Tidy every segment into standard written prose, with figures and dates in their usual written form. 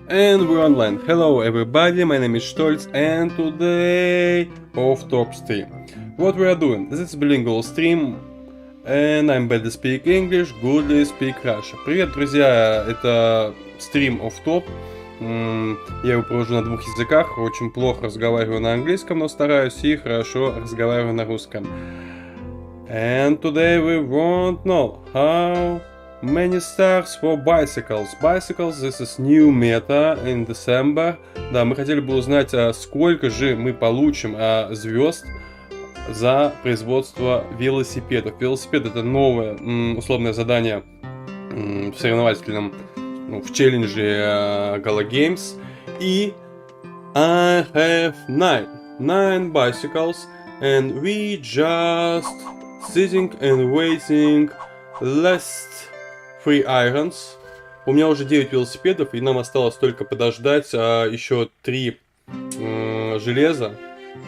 And we're online. Hello everybody, my name is Stolz and today off-top stream. What we are doing? This is bilingual stream and I'm badly speak English, goodly speak Russian. Привет, друзья, это стрим off-top. Я его провожу на двух языках, очень плохо разговариваю на английском, но стараюсь и хорошо разговариваю на русском. And today we won't know how many stars for bicycles. Bicycles, this is new meta in December. Да, мы хотели бы узнать, сколько же мы получим звезд за производство велосипедов. Велосипед — это новое условное задание в соревновательном, в челлендже Gala Games. И I have nine bicycles, and we just sitting and waiting last 3 irons. У меня уже 9 велосипедов, и нам осталось только подождать еще 3 железа.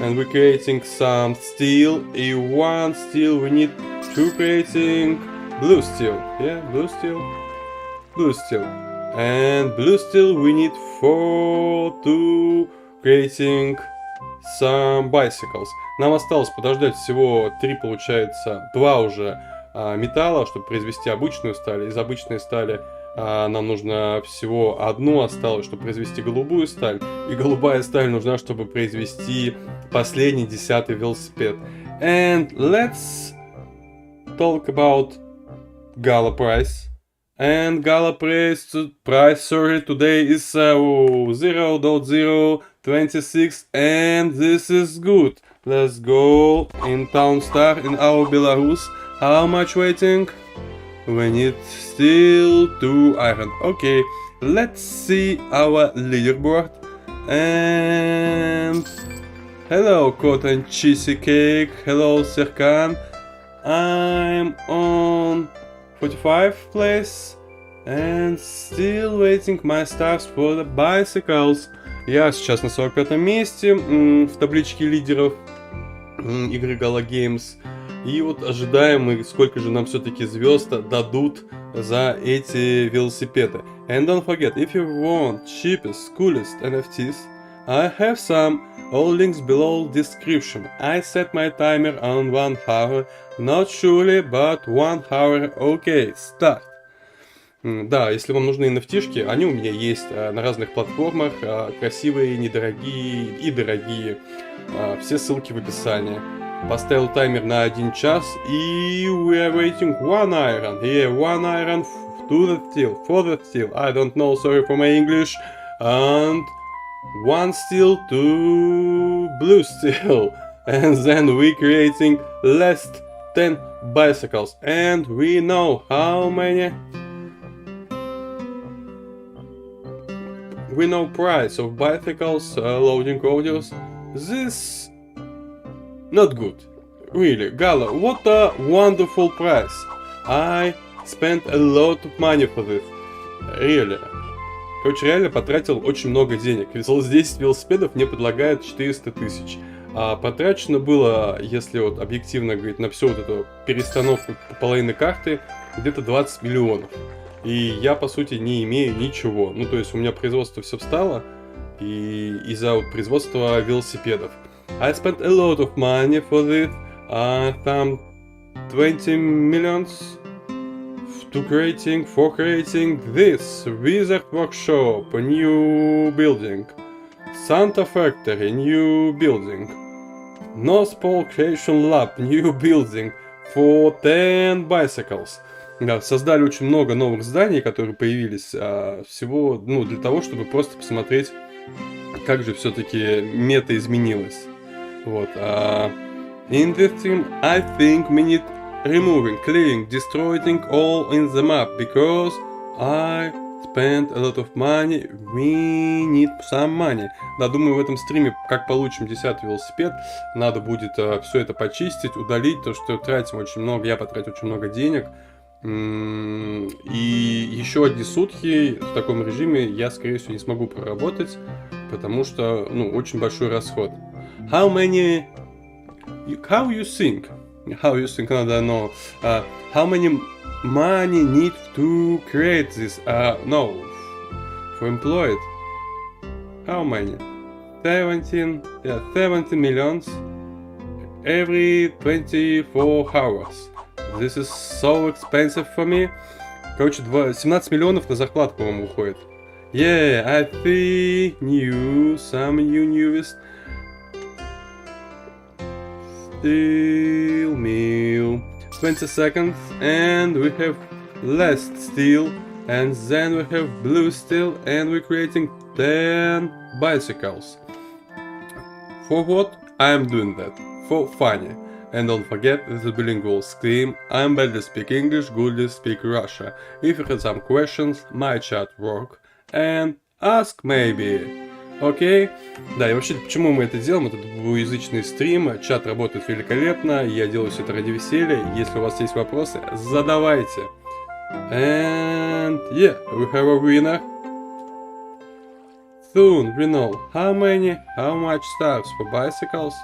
And we're creating some steel. И one steel we need to creating blue steel. Yeah, blue steel. Blue steel. And blue steel we need for to creating some bicycles. Нам осталось подождать всего 3, получается, 2 уже металла, чтобы произвести обычную сталь. Из обычной стали нам нужно всего 1 осталось, чтобы произвести голубую сталь. И голубая сталь нужна, чтобы произвести последний 10-й велосипед. And let's talk about Gala price. And Gala price today is 0.026, and this is good. Let's go in Town Star in our Belarus. How much waiting? We need still 2 iron. Okay, let's see our leaderboard. And hello, cotton cheesy cake. Hello, Serkan. I'm on 45th place and still waiting my stars for the bicycles. Я сейчас на 45-м месте в табличке лидеров игры Gala Games. И вот ожидаем, сколько же нам все-таки звезд дадут за эти велосипеды. And don't forget, if you want cheapest, coolest NFTs, I have some. All links below description. I set my timer on 1 hour. Not surely, but 1 hour. Okay, start. Да, если вам нужны NFT-шки, они у меня есть на разных платформах. Красивые, недорогие и дорогие. Все ссылки в описании. Поставил таймер на 1 час, и we are waiting 1 iron. Yeah, 1 iron to the steel, for the steel. I don't know, sorry for my English. And 1 steel to blue steel. And then we creating last 10 bicycles. And we know how many. We know price of bicycles, loading audios. This not good. Really, Gala, what a wonderful price. I spent a lot of money for this. Really. Короче, реально потратил очень много денег. Здесь велосипедов мне предлагают 400 тысяч. А потрачено было, если вот объективно говорить, на всю вот эту перестановку половины карты, где-то 20 миллионов. И я, по сути, не имею ничего. Ну, то есть у меня производство все встало, и из-за вот производства велосипедов. I spent a lot of money for this, some 20 millions for creating this Wizard Workshop, a new building, Santa Factory, new building, North Pole Creation Lab, new building, for 10 bicycles. Да, создали очень много новых зданий, которые появились всего, для того, чтобы просто посмотреть, как же все-таки мета изменилась. Вот. In this team, I think we need removing, clearing, destroying all in the map, because I spent a lot of money, we need some money. Да, думаю, в этом стриме, как получим 10-й велосипед, надо будет все это почистить, удалить, то, что тратим очень много, я потратил очень много денег. И еще одни сутки в таком режиме я, скорее всего, не смогу проработать, потому что, очень большой расход. How you think, надо know, how many money need to create this, no, for employed, how many? 17 millions every 24 hours. This is so expensive for me. Короче, 17 миллионов на зарплату, по-моему, уходит. Yeah, I think some newest steel mill. 20 seconds and we have less steel, and then we have blue steel, and we're creating 10 bicycles. For what? I am doing that. For funny. And don't forget, this is bilingual stream. I'm badly speak English, goodly speak Russia. If you have some questions, my chat work. And ask maybe. Окей? Да, и вообще, почему мы это делаем? Это двуязычный стрим, чат работает великолепно, я делаю все это ради веселья. Если у вас есть вопросы, задавайте. And yeah, we have a winner. Soon we know how much stars for bicycles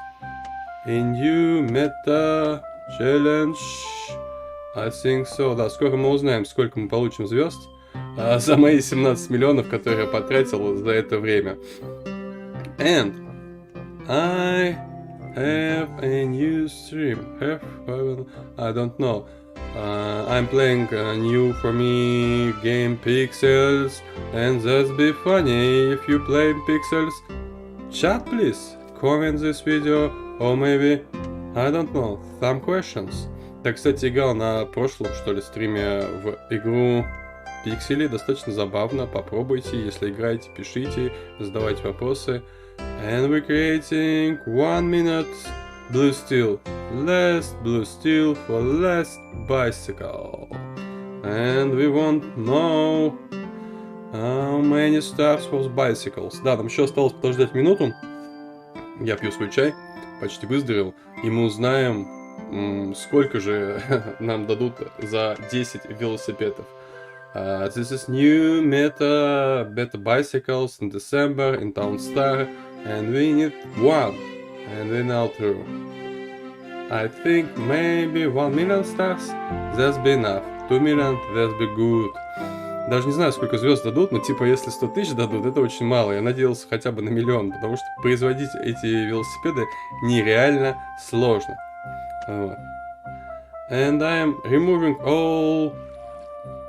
in new meta challenge. I think so. Да, скоро мы узнаем, сколько мы получим звезд за мои 17 миллионов, которые я потратил за это время. And I have a new stream. I don't know. I'm playing a new for me game Pixels, and that's be funny if you play Pixels. Chat please, comment this video, or maybe, I don't know, some questions. Так, кстати, играл на прошлом, что ли, стриме в игру Пиксели, достаточно забавно, попробуйте, если играете, пишите, задавайте вопросы. And we're creating 1 minute blue steel. Last blue steel for last bicycle. And we won't know how many stars for bicycles. Да, нам еще осталось подождать минуту. Я пью свой чай, почти выздоровел. И мы узнаем, сколько же нам дадут за 10 велосипедов. This is new beta bicycles in December in Town Star. And we need 1. And we now through. I think maybe 1 million stars, that's be enough. 2 million, that's be good. Даже не знаю, сколько звезд дадут, но типа если 100 тысяч дадут, это очень мало. Я надеялся хотя бы на миллион, потому что производить эти велосипеды нереально сложно. Вот. And I am removing all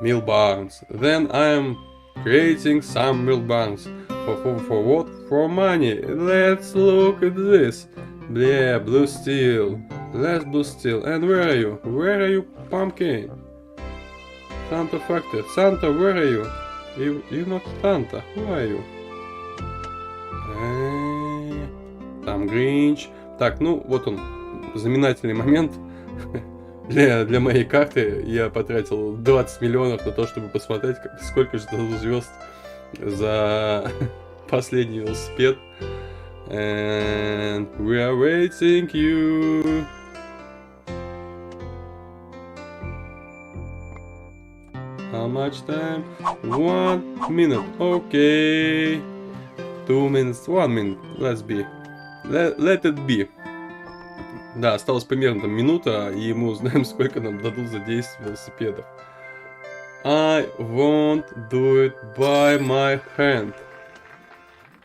mill barns. Then I am creating some mill barns. For what? For money. Let's look at this. Yeah, blue steel. Less blue steel. And where are you? Where are you, pumpkin? Santa factory. Santa, where are you? You're not Santa. Who are you? Там Гринч. Так, ну вот он, знаменательный момент. Для моей карты я потратил 20 миллионов на то, чтобы посмотреть, сколько же дадут звезд за последний велосипед. And we are waiting you. How much time? 1 minute. Okay. 2 minutes. 1 minute. Let's be. Let it be. Да, осталось примерно там минута, и мы узнаем, сколько нам дадут за 10 велосипедов. I won't do it by my hand.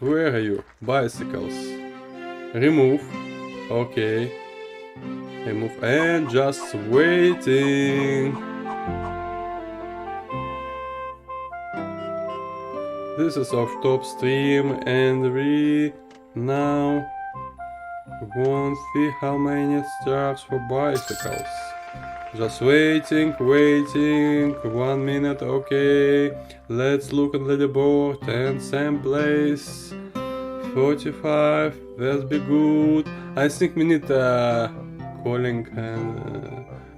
Where are you? Bicycles. Remove. Okay. Remove. And just waiting. This is our top stream, and we now won't see how many stars for bicycles. Just waiting. 1 minute, okay. Let's look at the board and same place. 45, that's be good. I think we need calling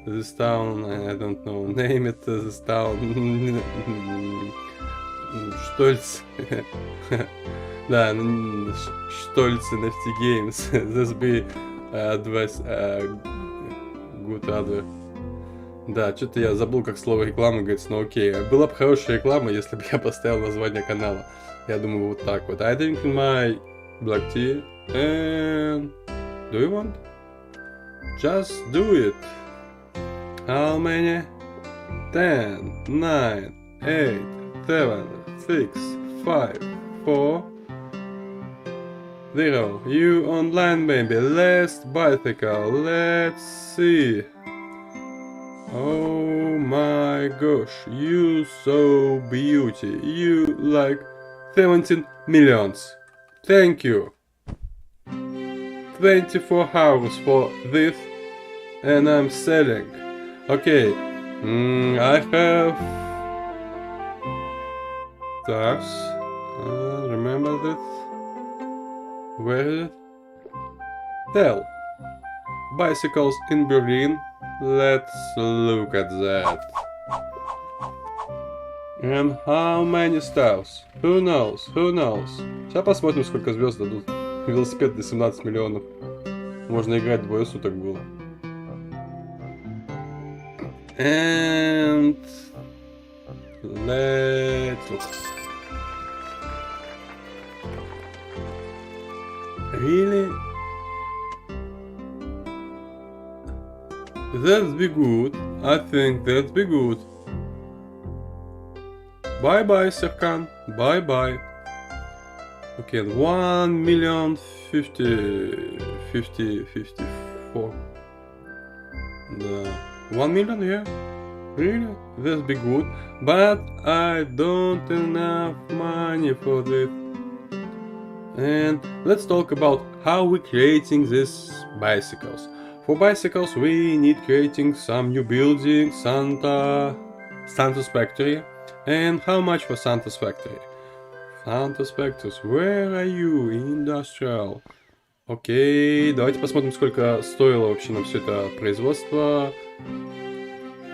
this town, I don't know, name it this town. Штольц. Да, Штольц NFT Games. This be advice, good other. Да, что-то я забыл, как слово реклама говорится, но окей. Была бы хорошая реклама, если бы я поставил название канала. Я думаю, вот так вот. I drink my black tea. And do you want? Just do it. How many? 10, 9, 8, 7, 6, 5, 4, 0. You online, baby. Last bicycle. Let's see. Oh my gosh, you so beauty. You like 17 millions. Thank you. 24 hours for this, and I'm selling. Okay, I have stars. Remember that? Where is it? Tell. Bicycles in Berlin. Let's look at that. And how many stars? Who knows? Who knows? Сейчас посмотрим, сколько звезд дадут. Велосипед до 17 миллионов. Можно играть двое суток было. And let's look. Really? That'd be good. I think that'd be good. Bye bye, Serkan. Bye bye. Okay, 1,050,54. 1 million, yeah. Really? That'd be good. But I don't enough money for this. And let's talk about how we're creating these bicycles. For bicycles, we need creating some new building, Santa's factory. And how much for Santa's factory? Santa's factories, where are you, industrial? Окей, давайте посмотрим, сколько стоило вообще на все это производство.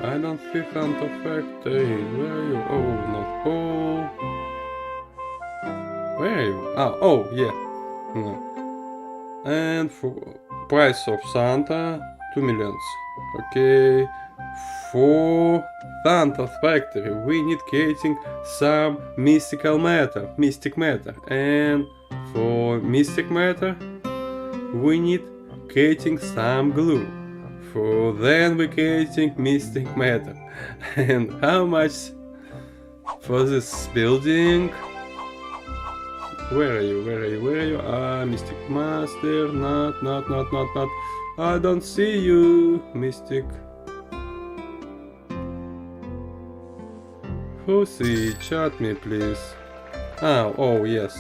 I don't see Santa factory, where are you? Oh, not oh. Where are you? Oh, yeah. No. And for price of Santa, 2 millions. Okay. For Santa's factory, we need creating some mystic matter. And for mystic matter, we need creating some glue. For then we creating mystic matter. And how much for this building? Where are you? Mystic Master, not. I don't see you, Mystic. Who see? Chat me, please. Oh, yes.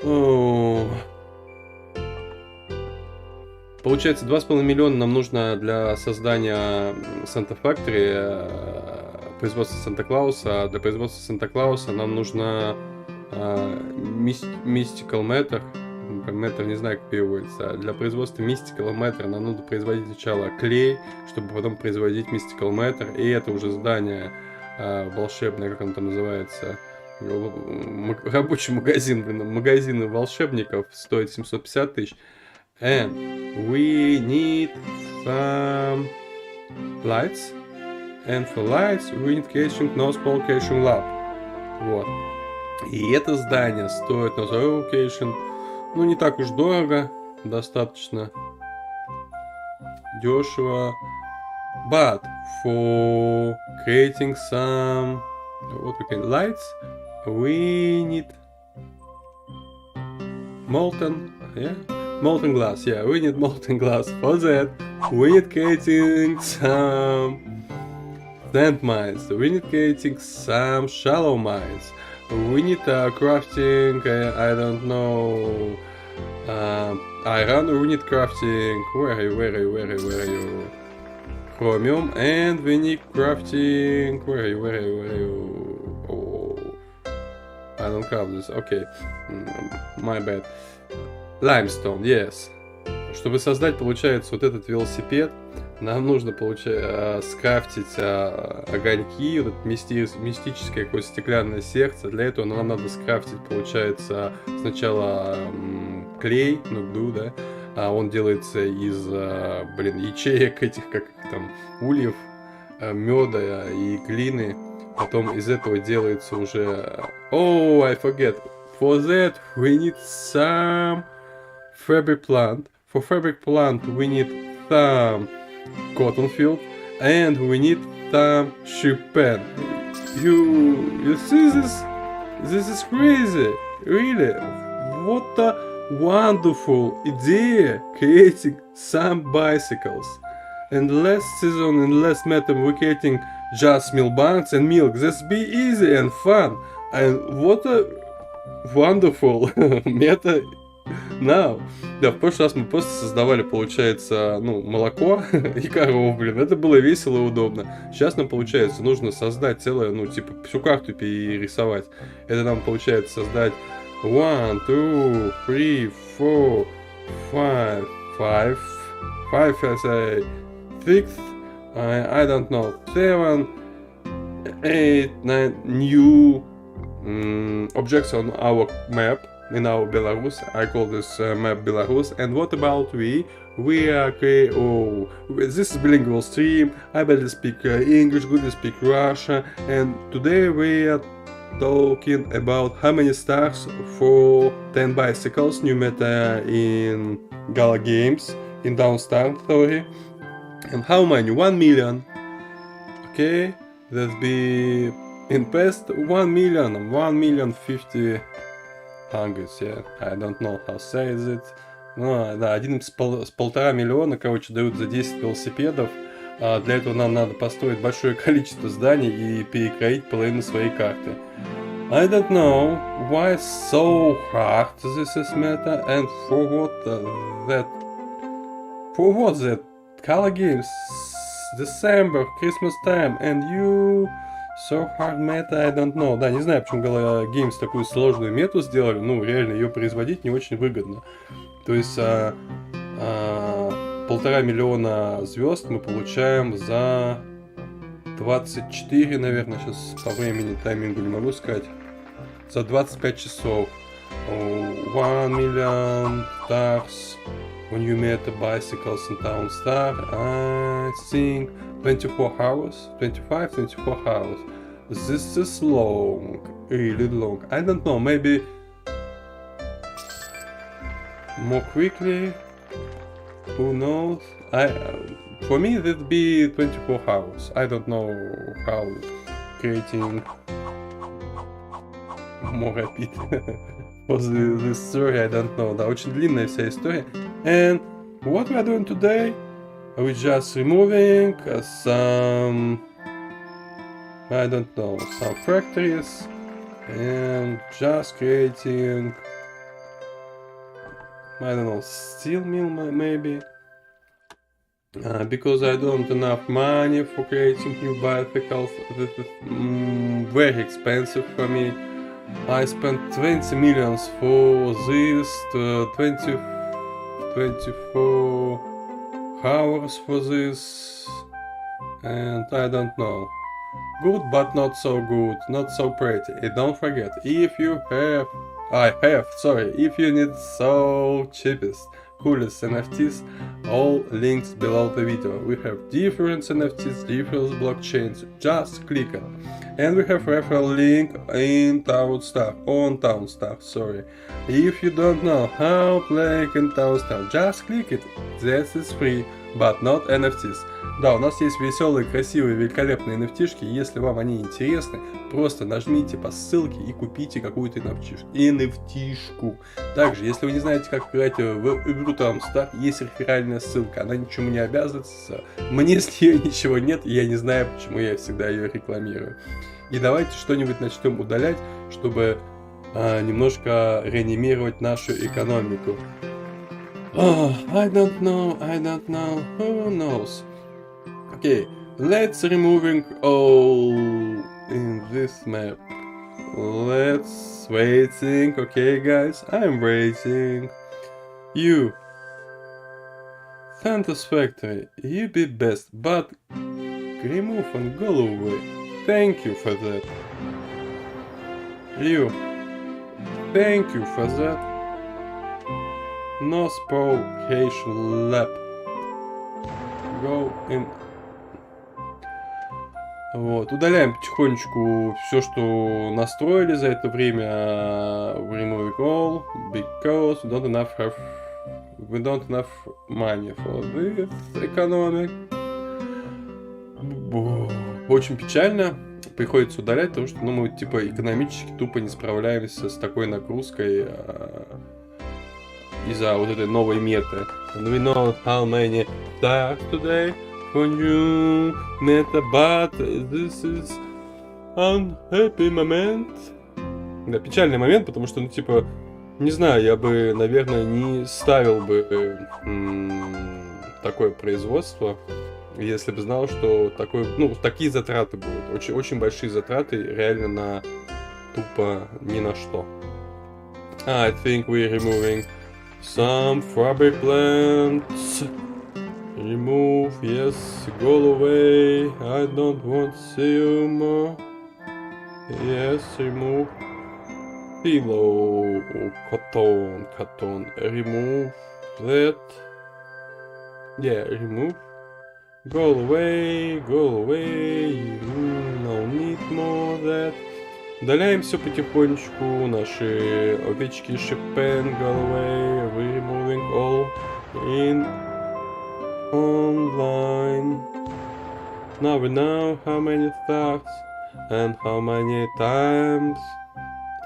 Oh. Получается, 2,5 миллиона нам нужно для создания Santa Factory, производства Санта-Клауса. Для производства Санта-Клауса нам нужно Mystical Matter. Matter не знаю, как переводится. Для производства Mystical Matter нам нужно производить сначала клей, чтобы потом производить Mystical Matter. И это уже здание волшебное, как оно там называется, рабочий магазин волшебников, стоит 750 тысяч. And we need some lights. And for lights we need Creation North Pole Creation Lab. Вот. И это здание стоит на Location, ну, не так уж дорого, достаточно дешево. But for creating some lights, we need molten glass. Yeah, we need molten glass. For that, we need creating some sand mines. We need creating some shallow mines. We need crafting, I don't know, iron. We need crafting. Where are you? Chromium, and we need crafting. Where are you? Oh, I don't have this. Okay, my bad. Limestone, yes. Чтобы создать, получается, вот этот велосипед, нам нужно скрафтить огоньки, вот это мистическое какое-то стеклянное сердце. Для этого нам надо скрафтить, получается, сначала клей, глу, да. Он делается из, ячеек этих, как там, ульев, меда и глины. Потом из этого делается уже... Oh, I forget. For that we need some fabric plant. For fabric plant we need some cotton field. And we need some sheep pen. You see this? This is crazy. Really? what a wonderful idea creating some bicycles. And last season in last meta we're creating just milk banks and milk. That's be easy and fun. And what a wonderful meta now. Да, в прошлый раз мы просто создавали, получается, молоко и коров, блин. Это было весело и удобно. Сейчас нам, получается, нужно создать целое, всю карту перерисовать. Это нам, получается, создать 1, 2, 3, 4, 5, 6, I don't know, 7, 8, 9 new objects on our map. In our Belarus, I call this map Belarus. And what about we? We are this is bilingual stream. I better speak English, good speak Russia, and today we are talking about how many stars for 10 bicycles, new meta in Gala Games, in Dawnstar Theory, and how many? 1 million. Okay, that be in past 1 million 50. Yeah, I don't know how say it. Ну, да, 1,5 миллиона, короче, дают за 10 велосипедов. Для этого нам надо построить большое количество зданий и перекроить половину своей карты. I don't know why so hard this is meta and for what that color games, December, Christmas time and you... So hard meta, I don't know. Да, не знаю, почему Gala Games такую сложную мету сделали. Ну, реально, ее производить не очень выгодно. То есть, 1,5 миллиона звезд мы получаем за 24, наверное, сейчас по времени, таймингу не могу сказать. За 25 часов. 1 million stars when you met the bicycles in Dawnstar. I think 24 hours, 24 hours. This is long, really long. I don't know, maybe more quickly. Who knows? For me, that'd be 24 hours. I don't know how creating more rapid for this story. I don't know. Да, очень длинная вся история. And what we are doing today? We're just removing some, I don't know, some factories and just creating, I don't know, steel mill maybe. Because I don't enough money for creating new bicycles. This is very expensive for me. I spent 20 millions for this, 24 hours for this, and I don't know. Good, but not so good, not so pretty. And don't forget, if you need so cheapest, coolest NFTs, all links below the video. We have different NFTs, different blockchains, just click it. And we have referral link in Dawnstar, on Dawnstar, sorry. If you don't know how play in Dawnstar, just click it, this is free, but not NFTs. Да, у нас есть веселые, красивые, великолепные NFT-шки, если вам они интересны, просто нажмите по ссылке и купите какую-то NFT-шку. Также, если вы не знаете, как играть в игру Dawnstar, есть реферальная ссылка, она ничему не обязывает, мне с нее ничего нет, и я не знаю, почему я всегда ее рекламирую. И давайте что-нибудь начнем удалять, чтобы немножко реанимировать нашу экономику. I don't know, who knows? Okay, let's removing all in this map. Let's waiting, okay guys, I'm waiting. You, Phantos Factory, you be best, but remove and go away. Thank you for that. You, thank you for that. No Spowcation Lab. Go in. Вот, удаляем потихонечку все, что настроили за это время. Removing all, because we don't enough money for this economic. Очень печально. Приходится удалять, потому что мы типа экономически тупо не справляемся с такой нагрузкой. из-за вот этой новой меты. And we know how many stars today for new meta, but this is unhappy moment. Да, печальный момент, потому что, ну, типа, не знаю, я бы, наверное, не ставил бы такое производство, если бы знал, что такое, ну, такие затраты будут. Очень, очень большие затраты реально на тупо ни на что. I think we're removing some fabric plants. Remove, yes, go away. I don't want to see you more. Yes, remove. Pillow, cotton, remove that. Yeah, remove. Go away, no need more that. Удаляем все потихонечку, наши овечки шипен, go away, we removing all in online. Now we know how many stars and how many time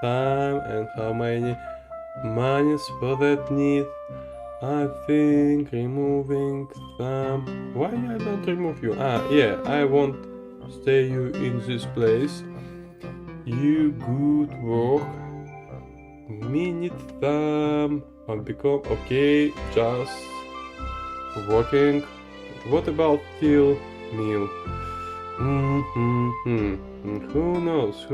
and how many monies for that need. I think removing some. Why I don't remove you? Ah, yeah, I won't stay you in this place. You good work. Minute some. I'll become okay. Just working. What about till meal? Who knows?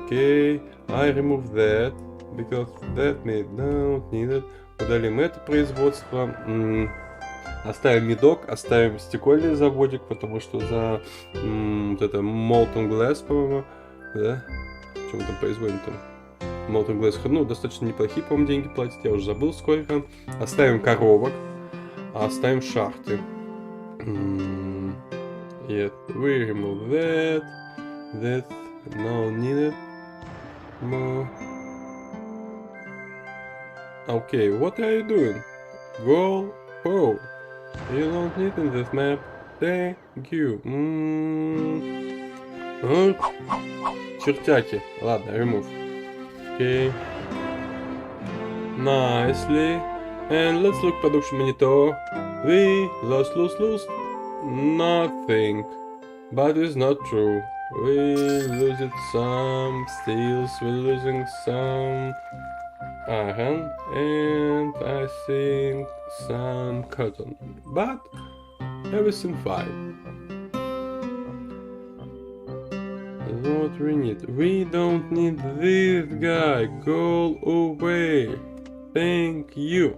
Okay, I remove that because that me don't need it. Удалим это производство. Оставим медок, оставим стекольный заводик, потому что за вот это Molten Glass, по-моему, да? Что мы там производим-то? Molten Glass, ну, достаточно неплохие, по-моему, деньги платят, я уже забыл сколько. Оставим коровок, оставим шахты. Yeah, we remove that, no needed more. Okay, what are you doing? Go home. You don't need in this map. Thank you. Чертяки. Ладно, remove. Okay. Nicely. And let's look production monitor. We lose nothing. But it's not true. We losing some steels, we're losing some iron, and I think some cotton. But everything fine. What we need? We don't need this guy. Go away. Thank you.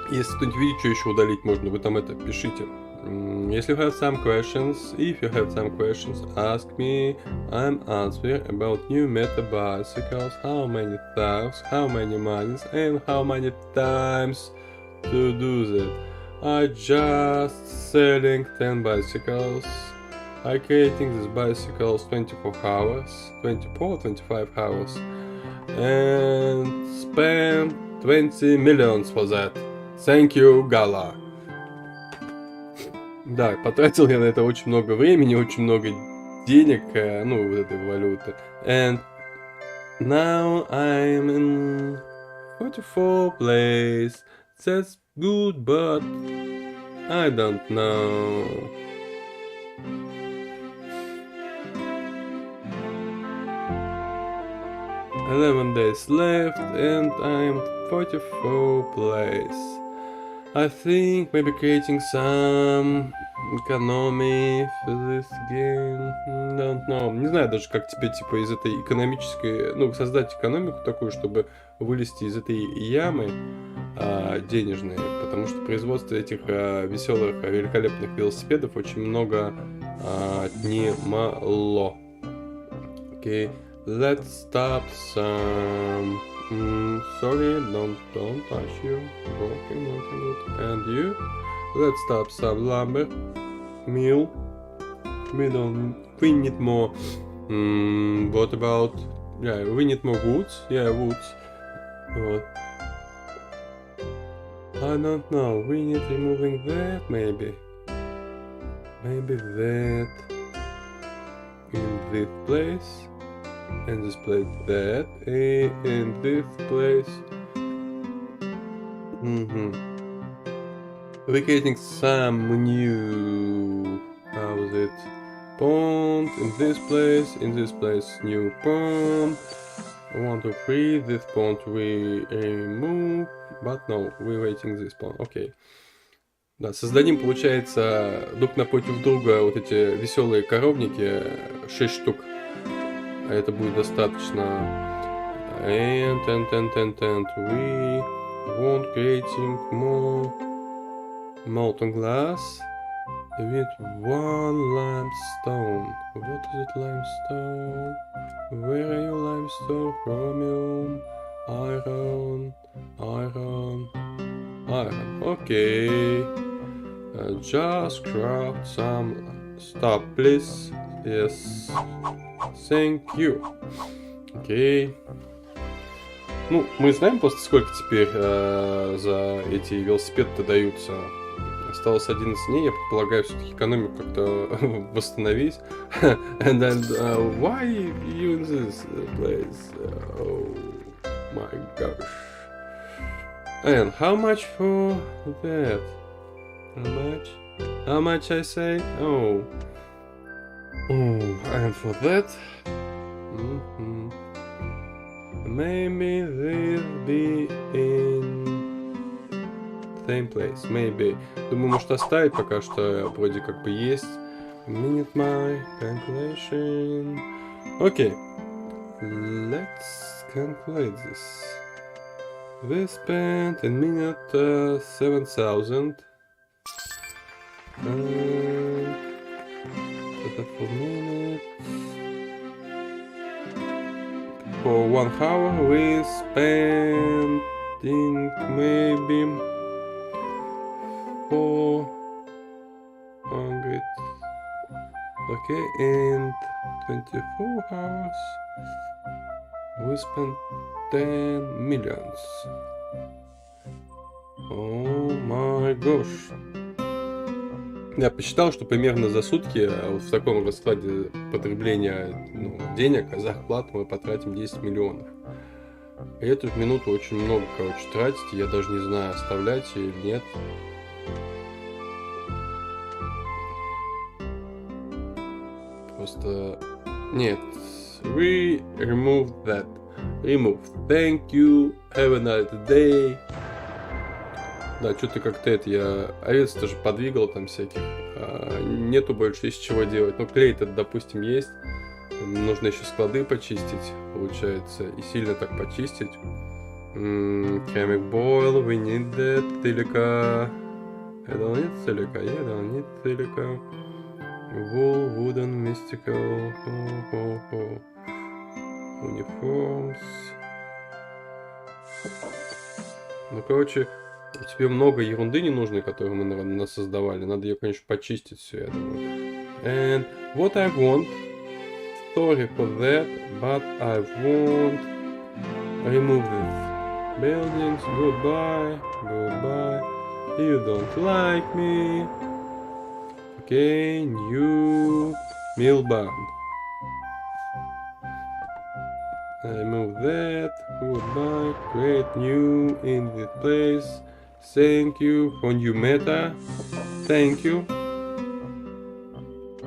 Если кто-нибудь видит, что еще удалить можно, вы там это пишите. Если you have some questions, if you have some questions, ask me. I'm answering about new meta bicycles, how many stars, how many monies, and how many times to do that. I just selling 10 bicycles. I creating these bicycles 24 hours, 25 hours, and spend 20 millions for that. Thank you, Gala. Да, потратил я на это очень много времени, очень много денег, ну, вот этой валюты. And now I'm in 44 place. That's good, but I don't know. $11 days left, and I'm 44 place. I think maybe creating some economy for this game. Don't know. Не знаю даже, как тебе, типа, из этой экономической... Ну, создать экономику такую, чтобы вылезти из этой ямы денежной. Потому что производство этих веселых, великолепных велосипедов очень много отнимало. Okay, let's stop some... sorry, don't touch you. Working. And you? Let's stop some lumber mill. We need more. What about? Yeah, we need more woods. Yeah, woods. I don't know. We need removing that maybe. Maybe that. In this place, and this place that, and this place. We're getting some new, how is it, pond in this place new pond. 1, 2, 3, this pond we remove, but no, we're waiting this pond, окей. Да, создадим, получается, друг напротив друга вот эти веселые коровники, 6 штук, а это будет достаточно. And we want creating more molten glass with 1 limestone. What is it, limestone? Where are you, limestone? Chromium, iron. Okay. Just craft some stuff, please. Yes. Thank you. Окей. Ну, мы знаем просто, сколько теперь за эти велосипеды даются. Осталось 11 дней, я предполагаю все-таки экономику как-то восстановить. And then, why you in this place? Oh my gosh. And how much for that? How much I say? Oh, and for that? Maybe this be in same place, maybe. Думаю, может оставить пока что, вроде как бы есть. Minute my calculation. Okay, let's calculate this. We spent in minute 7,000. For minute. For 1 hour we spending maybe 400. Okay, and 24 hours we spent 10 millions. Oh my gosh. Я посчитал, что примерно за сутки вот в таком раскладе потребления денег, зарплат мы потратим 10 миллионов. И эту минуту очень много, короче, тратить, я даже не знаю, оставлять или нет. Просто... Нет. We remove that. Remove. Thank you. Have a nice day. Да, что-то как-то это я овец тоже подвигал там всяких. Нету больше из чего делать. Ну, клей этот, допустим, есть. Нужно еще склады почистить, получается. И сильно так почистить. Chemical boil, we need that. Silica. I don't need silica. Yeah, I don't need silica. Wool, wooden, mystical. Uniforms. Ну, короче, тебе много ерунды ненужной, которую мы, наверное, создавали. Надо ее, конечно, почистить все, я думаю. And what I want, sorry for that, but I won't remove this. Buildings, goodbye. You don't like me. Okay, new mill barn. I move that, goodbye, create new in this place. Thank you for new meta. Thank you.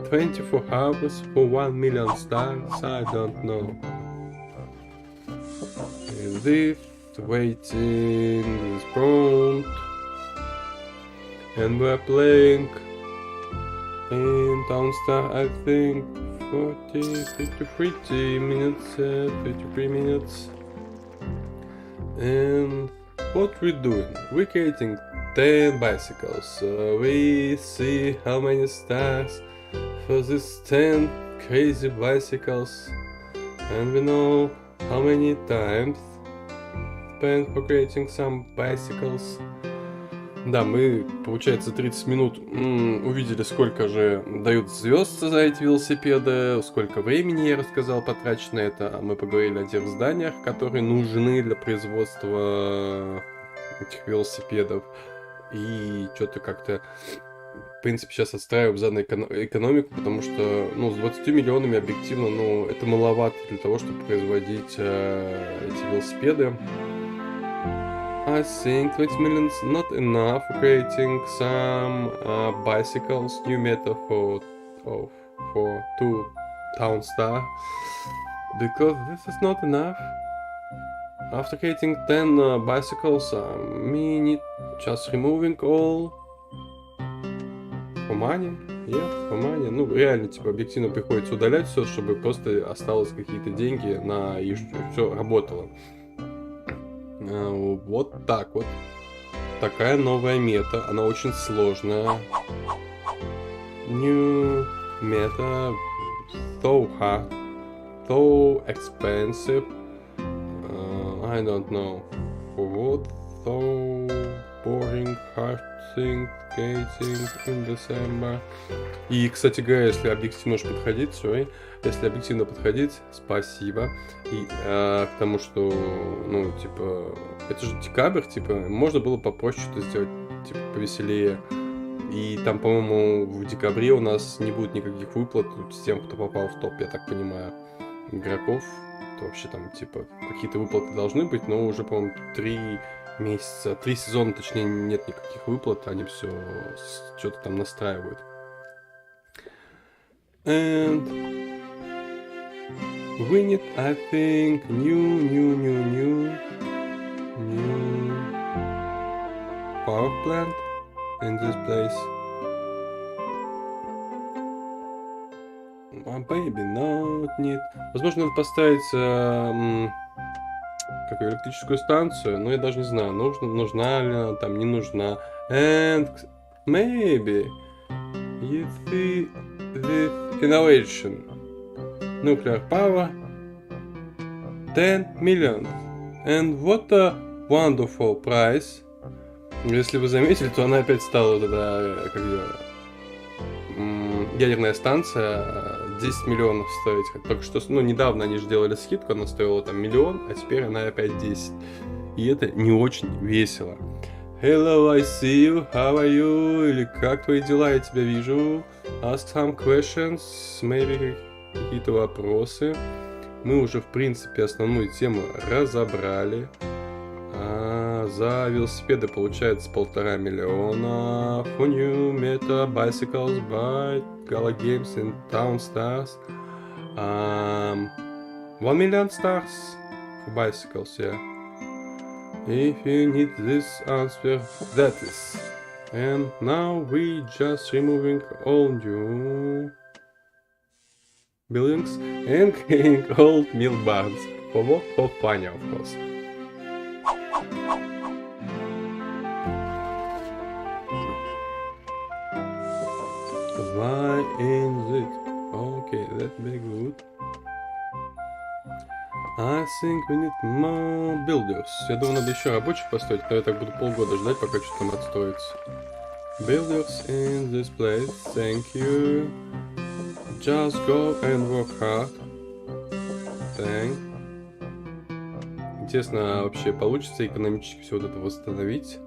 24 hours for 1 million stars, I don't know. And this, waiting, this prompt. And we're playing in Townstar, I think 30 minutes, 33 minutes. And what we're doing? We're creating 10 bicycles. We see how many stars for these 10 crazy bicycles. And we know how many times spent for creating some bicycles. Да, мы, получается, 30 минут увидели, сколько же дают звезд за эти велосипеды, сколько времени, я рассказал, потрачено на это. Мы поговорили о тех зданиях, которые нужны для производства этих велосипедов. И что-то как-то в принципе, сейчас отстраиваю заднюю экономику, потому что, ну, с 20 миллионами объективно, ну, это маловато для того, чтобы производить эти велосипеды. I think 20 million is not enough for creating some bicycles, new meta for 2 Townstar, because this is not enough. After creating 10 bicycles, me need just removing all for money. Yeah, for money. Ну, реально, типа, объективно приходится удалять все, чтобы просто осталось какие-то деньги на и все работало. Вот так вот. Такая новая мета. Она очень сложная. New meta. So hard. So expensive. I don't know. For what? So boring, hard thing, skating in December. И, кстати говоря, если объектив можешь подходить, если объективно подходить, спасибо. И к тому, что, ну, типа, это же декабрь, типа, можно было попроще что-то сделать, типа, повеселее. И там, по-моему, в декабре у нас не будет никаких выплат с тем, кто попал в топ, я так понимаю, игроков. То вообще там, типа, какие-то выплаты должны быть, но уже, по-моему, 3 сезона, точнее, нет никаких выплат, они все что-то там настраивают. And we need, I think, new power plant in this place. Baby, not need. Возможно, надо поставить какую электрическую станцию, но я даже не знаю, нужна ли она там, не нужна. And maybe you see this innovation. Nuclear power 10 million. And what a wonderful price. Если вы заметили, то она опять стала вот эта, как ее, ядерная станция 10 миллионов стоить. Только что, ну, недавно они же делали скидку, она стоила там 1 миллион, а теперь она опять 10. И это не очень весело. Hello, I see you, how are you? Или как твои дела, я тебя вижу. Ask some questions, maybe какие-то вопросы. Мы уже, в принципе, основную тему разобрали. За велосипеды получается 1,5 миллиона. For new meta bicycles by Gala Games and Townstars. 1 million stars for bicycles, yeah. If you need this answer, that is. And now we just removing all new buildings and creating old mill barns. For what? For fun, of course. Why is it? Okay, that be good. I think we need more builders. Я думаю, надо еще рабочих построить, но я так буду полгода ждать, пока что-то там отстроится. Builders in this place, thank you. Just go and work hard. Thank. Интересно, вообще получится экономически все вот это восстановить?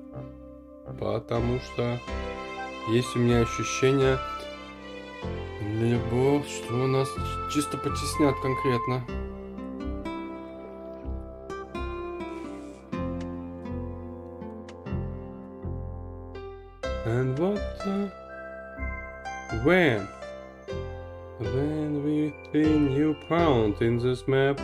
Потому что есть у меня ощущение, либо что у нас чисто потеснят конкретно. And what when we see new pound in this map?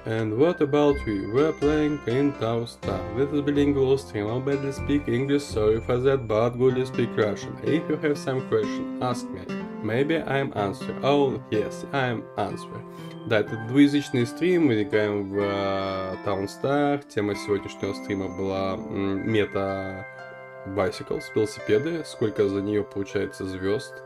And what about we? We're playing in Townstar. This is bilingual stream. I badly speak English, sorry for that, but goodly speak Russian. If you have some question, ask me. Maybe I'm answer. Oh, yes, I'm answer. Да, это двуязычный стрим, мы играем в Townstar. Тема сегодняшнего стрима была мета Bicycles, велосипеды, сколько за нее получается звезд.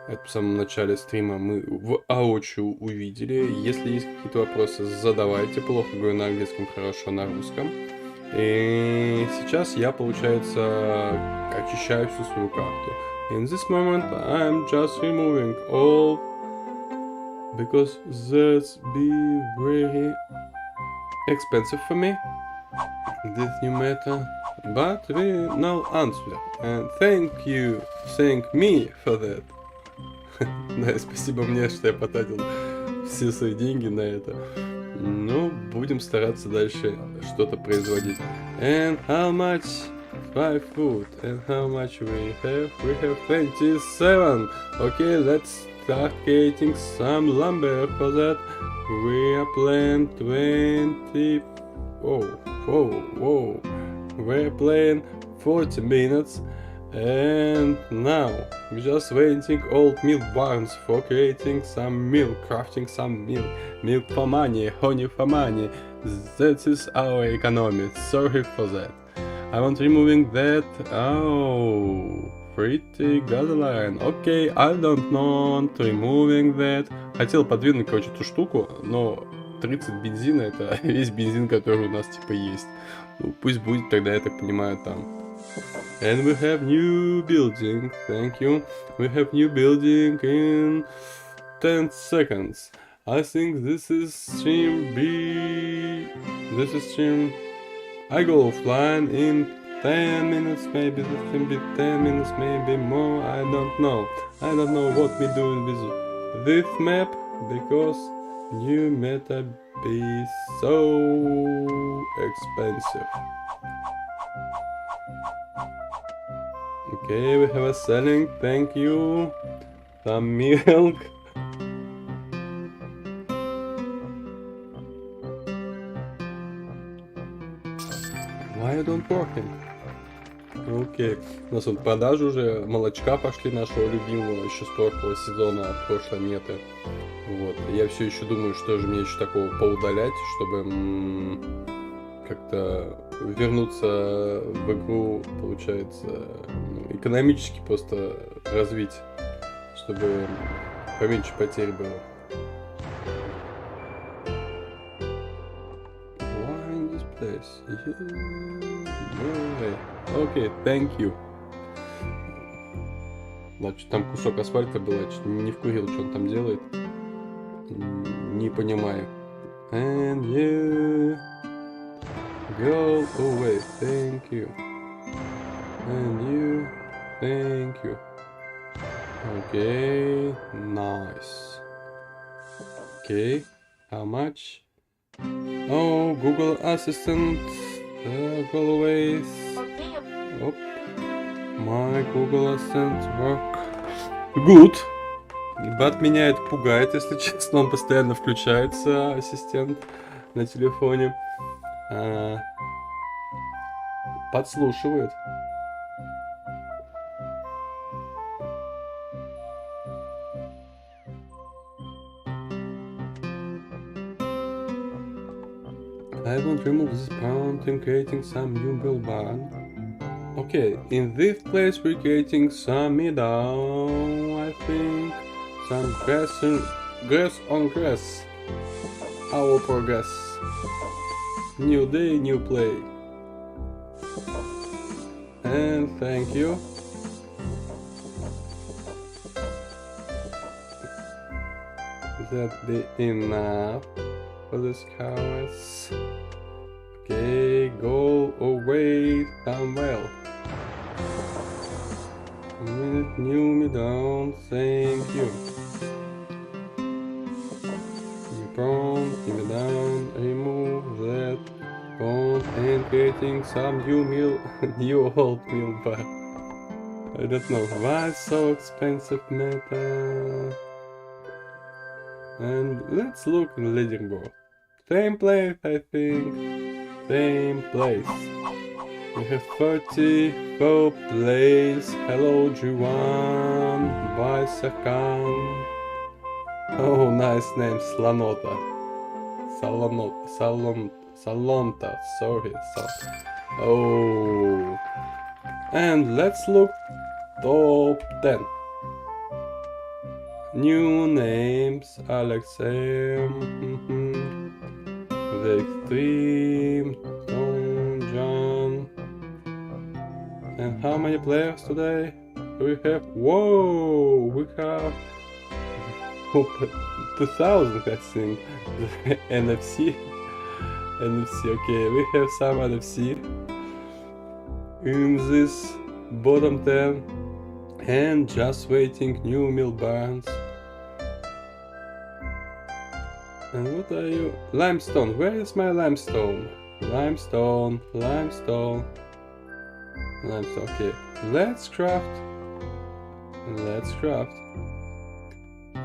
Это в самом начале стрима мы воочию увидели. Если есть какие-то вопросы, задавайте. Плохо говорю на английском, хорошо на русском. И сейчас я, получается, очищаю всю свою карту. In this moment I'm just removing all, because that's be very expensive for me. This new meta. but we no answer. And thank me for that. Да, спасибо мне, что я потратил все свои деньги на это. Ну, будем стараться дальше что-то производить. And how much? 5 food. And how much we have? We have 27. Okay, let's start getting some lumber for that. We are playing 20. Whoa. We're playing 40 minutes. And now we're just waiting old milk barns for creating some milk, crafting some milk for money, honey for money. That is our economy. Sorry for that. I want removing that. Oh, pretty gasoline. Okay, I don't want removing that. Хотел подвинуть, короче, эту штуку, но 30 бензина это весь бензин, который у нас типа есть. Ну, пусть будет тогда, я так понимаю, там. And we have new building, thank you. We have new building in 10 seconds. I think this is stream B. This is stream. I go offline in 10 minutes, maybe this can be 10 minutes, maybe more. I don't know. I don't know what we're doing with this map because new meta be so expensive. Okay, we have a selling, thank you. Some milk. Why you don't working? Окей, у нас вот продажи уже молочка пошли нашего любимого еще с прошлого сезона, от прошлой меты. Вот, я все еще думаю, что же мне еще такого поудалять, чтобы как-то вернуться в игру, получается, экономически просто развить, чтобы поменьше потерь было. Why in this place? Окей, thank you. Значит, там кусок асфальта был, я чуть не вкурил, что он там делает. Не понимаю. And you go away, thank you. And you, thank you. Okay, nice. Okay, how much? Oh, Google Assistant, go away. Oh, my Google Assistant work good. Бат меня это пугает, если честно, он постоянно включается, ассистент на телефоне. Подслушивает. I want to remove this plant and creating some new build barn. Okay, in this place we're creating some meadow, I think. Some grass on grass. Our progress. New day, new play. And thank you. That be enough for this cows. Okay, go away somewhere. New me down, thank you. Prone, give me down, remove that bone and creating some new old meal bar. I don't know why so expensive meta. And let's look at leaderboard. Same place, I think. Same place. We have 34 plays. Hello, Juan. Bye, Sakan. Oh, nice name, Slanota. Salonta, sorry. Oh. And let's look top 10. New names, Alexei, The Extreme, Tom, John. And how many players today do we have? Whoa, we have 2000, I think. NFC, okay, we have some NFC. in this bottom 10 and just waiting new mill barns. And what are you? Limestone. Where is my limestone? Limestone. Okay. Let's craft.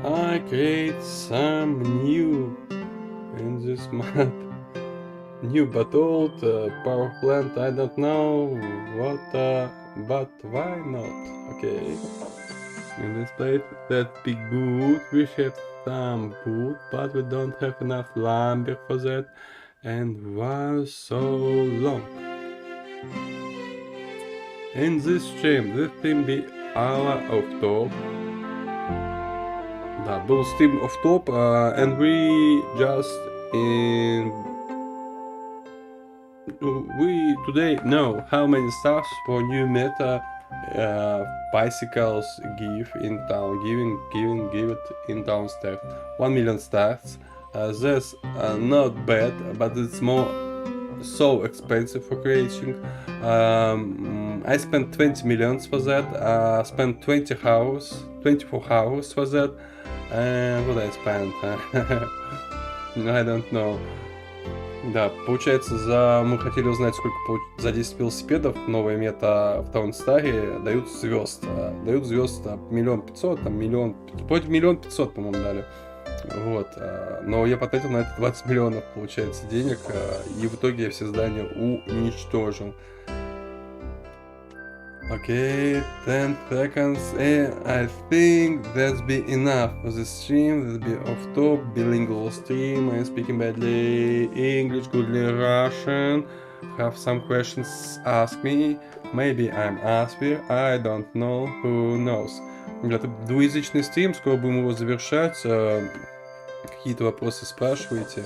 I create some new in this map. New but old power plant. I don't know what, but why not? Okay. In this place, that big wood. We have some wood, but we don't have enough lumber for that, and why so long? In this stream be our off-top. Да, был stream off-top, and we just we today know how many stars for new meta bicycles give in town, give it in town stars. 1 million stars. That's not bad, but it's more so expensive for creating. I spent 20 millions for that. Spent 24 hours for that. And what I spent? I don't know. Да, получается, мы хотели узнать, сколько за 10 велосипедов новая мета в Таунстаре дают звезд. Дают звезд 1 500 000, там вроде 1 500 000, по-моему, дали. Вот. Но я потратил на это 20 миллионов, получается, денег, и в итоге я все здания уничтожил. Okay, 10 seconds, and I think that's be enough for the stream. That'll be off-top, bilingual stream. I'm speaking badly English, goodly Russian. Have some questions, ask me. Maybe I'm Aspir, I don't know, who knows. Это двуязычный стрим, скоро будем его завершать. Какие-то вопросы спрашиваете.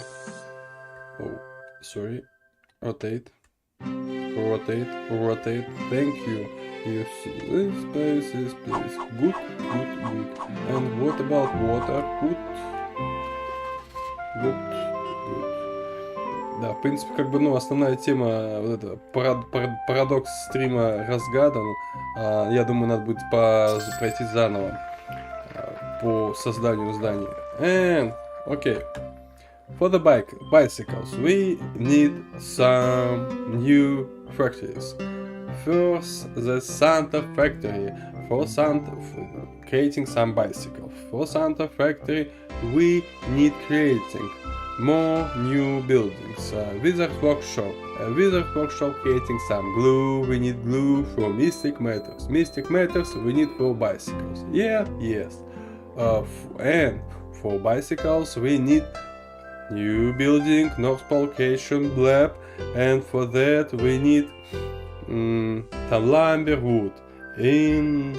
Oh, sorry. Rotate. Thank you. You see this place. Good. And what about water? Good. Да, в принципе, как бы, ну, основная тема, вот это, парадокс стрима разгадан. Я думаю, надо будет пройти заново по созданию здания. And, okay. For the bicycles, we need some new factories. First, the Santa factory. For creating some bicycles. For Santa factory, we need creating more new buildings. Wizard workshop. Wizard workshop creating some glue. We need glue for Mystic Matters. Mystic Matters we need for bicycles. Yeah, yes. And for bicycles we need new building, North Pole location, lab, and for that we need some lumber wood. In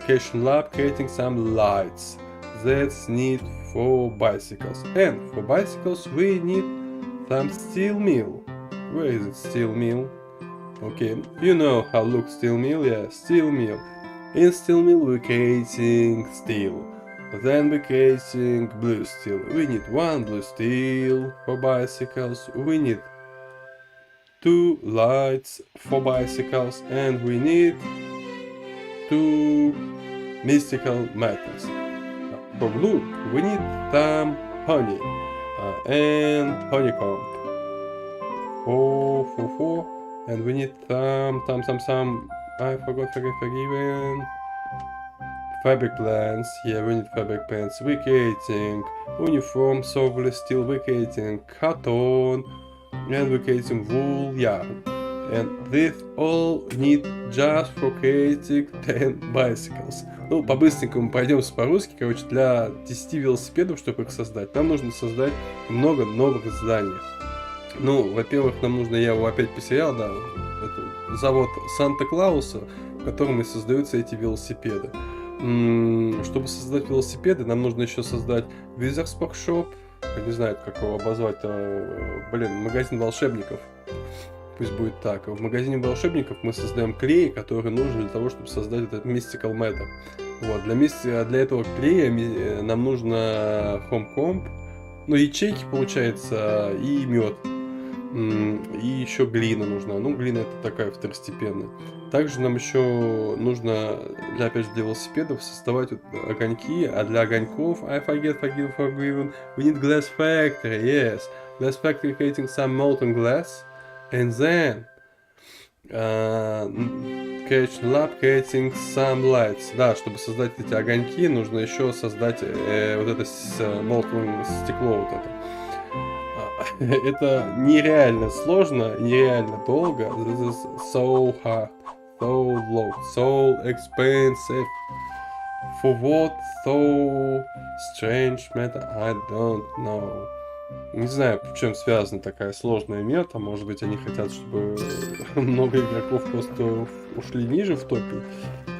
location lab creating some lights. That's need for bicycles. And for bicycles we need some steel mill. Where is it, steel mill? Okay, you know how looks steel mill, yeah, steel mill. In steel mill we're creating steel. Then we're creating blue steel. We need 1 blue steel for bicycles. We need 2 lights for bicycles. And we need 2 mystical metals. For blue, we need some honey and honeycomb. 4. And we need some. I forgot. Forgiven. Fabric plants, yeah, we need fabric plants. We're creating uniform, solely steel, we're creating cotton, and we're creating wool yarn. And this all need just for creating 10 bicycles. Ну, по-быстренькому пройдемся по-русски. Короче, для 10 велосипедов, чтобы их создать, нам нужно создать много новых зданий. Ну, во-первых, нам нужно, я его опять потерял, да, это завод Санта-Клауса, в котором и создаются эти велосипеды. Чтобы создать велосипеды, нам нужно еще создать Wizard's Workshop. Я не знаю, как его обозвать. Магазин волшебников. Пусть будет так. В магазине волшебников мы создаем клей, который нужен для того, чтобы создать этот Mystical Matter. Вот. Для этого клея нам нужно Home Comp, ну, ячейки, получается, и мед. И еще глина нужна. Ну, глина это такая второстепенная. Также нам еще нужно, опять же, для велосипедов создавать вот огоньки, а для огоньков, I forgiven, we need glass factory, yes. Glass factory creating some molten glass, and then creation lab creating some lights. Да, чтобы создать эти огоньки, нужно еще создать вот это molten стекло вот это. Это нереально сложно, нереально долго. This is so hard, so low, so expensive. For what? So strange matter? I don't know. Не знаю, с чем связана такая сложная мета. Может быть, они хотят, чтобы много игроков просто ушли ниже в топе.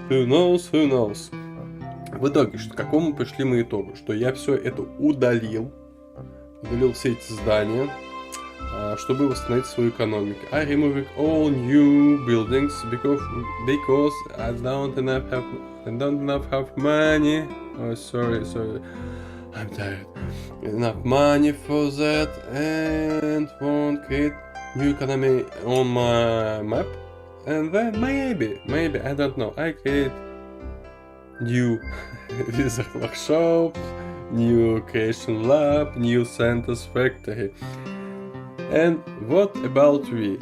Who knows, who knows. В итоге, к какому пришли мы итогу? Что я все это удалил все эти здания, чтобы восстановить свою экономику. I removed all new buildings because I don't enough have money. Oh, sorry, I'm tired. Enough money for that, and won't create new economy on my map. And then maybe I don't know. I create new wizard workshop, new creation lab, new Santa's factory. And what about we?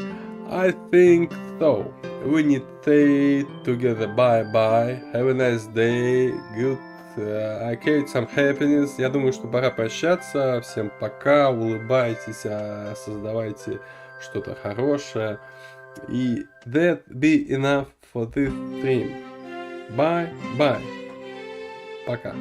I think so. We need to say together bye-bye, have a nice day, good, I create some happiness. Я думаю, что пора прощаться. Всем пока, улыбайтесь, создавайте что-то хорошее. И that be enough for this stream. Bye-bye. Пока.